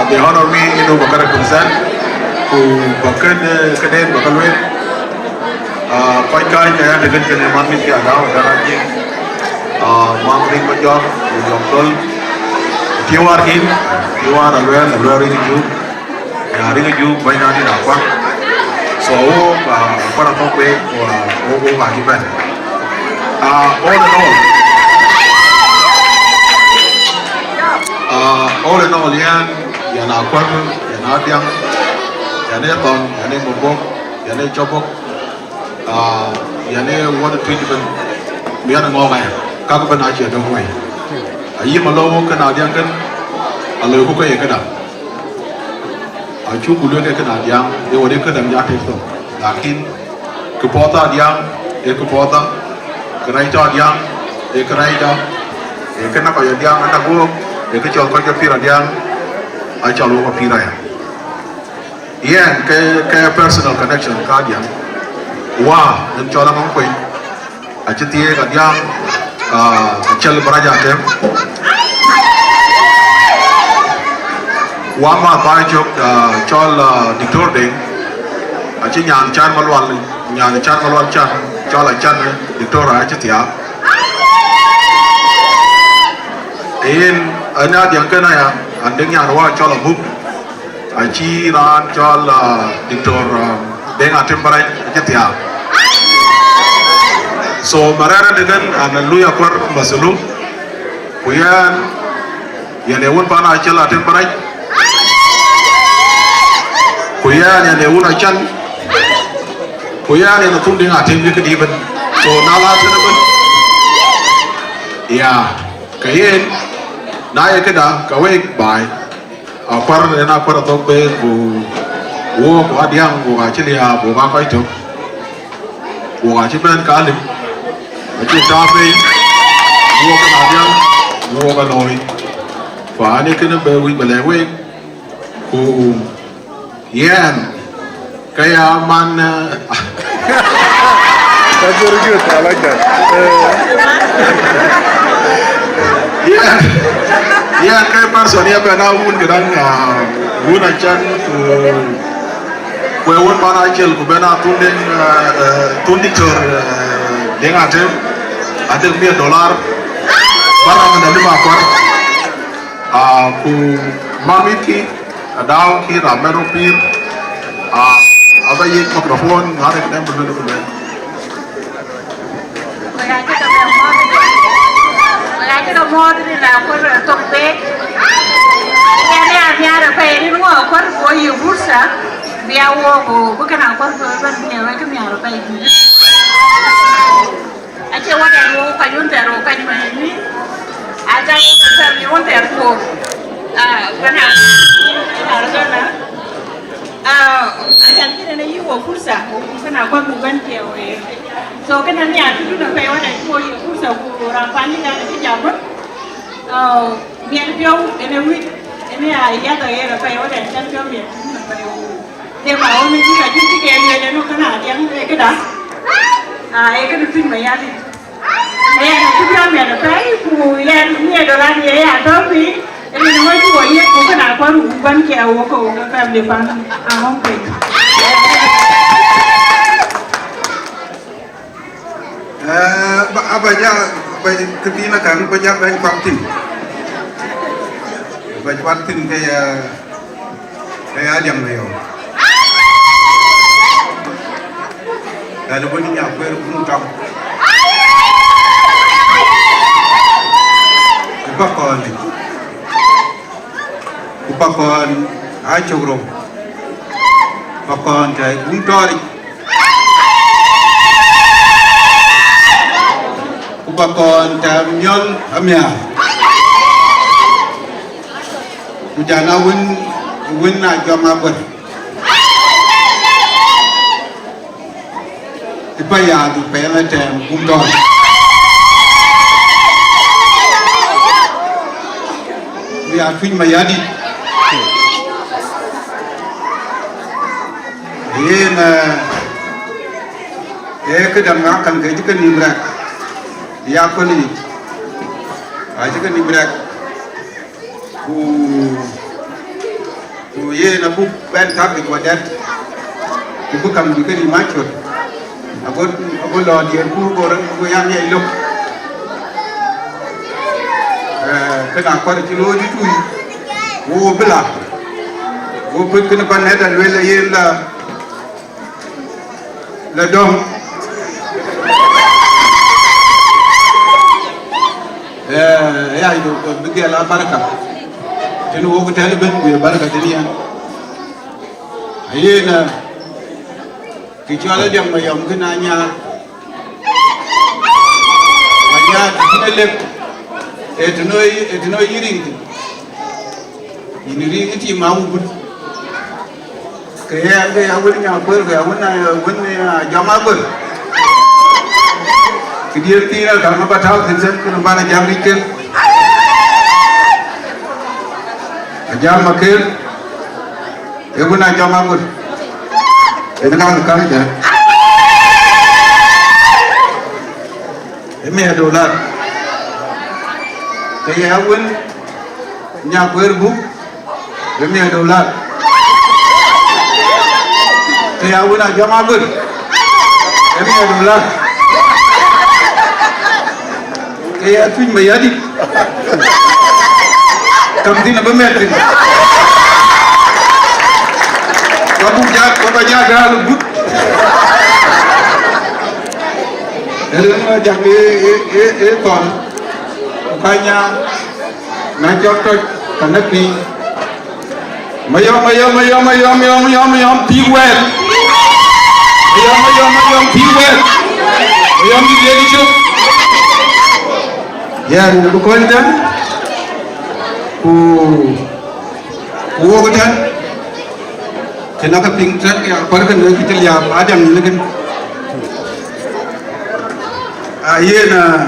they honor me inu bakara kumsan ku bakan kaden bakalwe koi kai kaya dengan kene mamin ke ada darajin mamring major jongtol tiwar alwer ini ju hari ini ju banyak di dapat so para tope lagi ben all in all yan aqua yan adiang yan ton yan mobok yan chobok yan water treatment biar ngomong các bên ai chưa đâu vậy ai mà lâu cái nào điang kan alo ko cái dah acu kuliah ke nào điang dia wadi ke dam jatuh tu lakin kepota điang kepota kerai cha điang kerai cha kena kau điang anak gua ke chol kau pira điang ai chalo ko pira ya yeah ke personal connection ka điang wah dan chola ngong koi acu tie ka điang chal baraja tem wama ba chok chol dictor ding achi nyan chan malwal chan chol chan dictor achi tia in ana diang kana ya andeng nyan wa chol buk achi ran chol dictor deng atem barai achi tia so marara dengan analuya kwar masulu kuyan yanewun pana achel atem barai kuyan yanewun achan kuyan yana tunding atem ni kediban so nala tenaban ya kayen nae keda kawek bai akwar na kwar tokbe bu wo ko adiang bu achilia bu ba kai to bu achiban kalim achi tape wo ka adiang wo ka loi fa ni kena be wi balewe ku yan kaya man That's very good. I like that. Yeah, kaya person ya pernah un gedang un acan ku un mana acel ku bena tunding tor dengan ada $1 barang dari makor ku mamiki adau ki ramero pir apa ye mikrofon hari kita berbeda. Cái đầu mò thì là con tổng tế nhà là phải đi mua con có nhiều bút sa bia uo của cái nào con bên nhà cái nhà là phải anh chưa qua đèn uo phải luôn đèn uo cái mà ní anh ra xem như con đèn uo cái nào là cái nào anh chẳng cái này uo bút sa cái nào con một bên kiểu ấy so cái này nhà thì nó phải qua đèn uo bút sa của làm phán như cái nhà mất miền Bắc ini ya tuh ya apa ya udah kan kami dia mau nih juga jadi kayak dia nu kena yang cái đó cái được phim mày ăn đi là chúng ta mẹ là cái mùi ăn nghe đồ ăn vậy à đó đi ini nói cái buổi của cái nào có đủ bánh kẹo của cái em đi bán không kịp Apa aja ketina kan banyak banyak vaksin. Banyak vaksin kayak yang lain. Ada banyak apa yang pun tahu. Upakan acogro. Upakan jai untori. Upakan tamyol amya. Ujana win na jama ber. Ipaya di pela tem kumdor. Biar fin mayadi. Yena kedang akan ke jikan nimrak. Ya ko ni aja kan nimrak ye na bu ben ta bi wadat bu kam bi kadi ma chot ago lo di ku go ran go yang ye lo kana kwar kilo di tu wo bla wo pe kana ban hada wala ye la dom ya ido bigi ala baraka tenu wo ko tele ben be baraka teniya ayena ki chala dem ma yam kana nya wanya tinele etno yiring yiniri iti mawu kaya ya wani nya ber ga wani jama ber kidir tira karena batau tinsen kuna bana jamri ken jam makel eguna jama ber enak kan ya $1 kaya wani nya ber bu $1 kaya wani jama ber $1 kaya tuj mayadi kam dina ba metti babu jaga lu but elena jangi kon kanya na jotot kanapi mayom piwel mayom piwel mayom di dedi chuk ya ni ko konta ku wogotan kenaka pingtrak ya parkan ne kitel ya adam ni legen ayena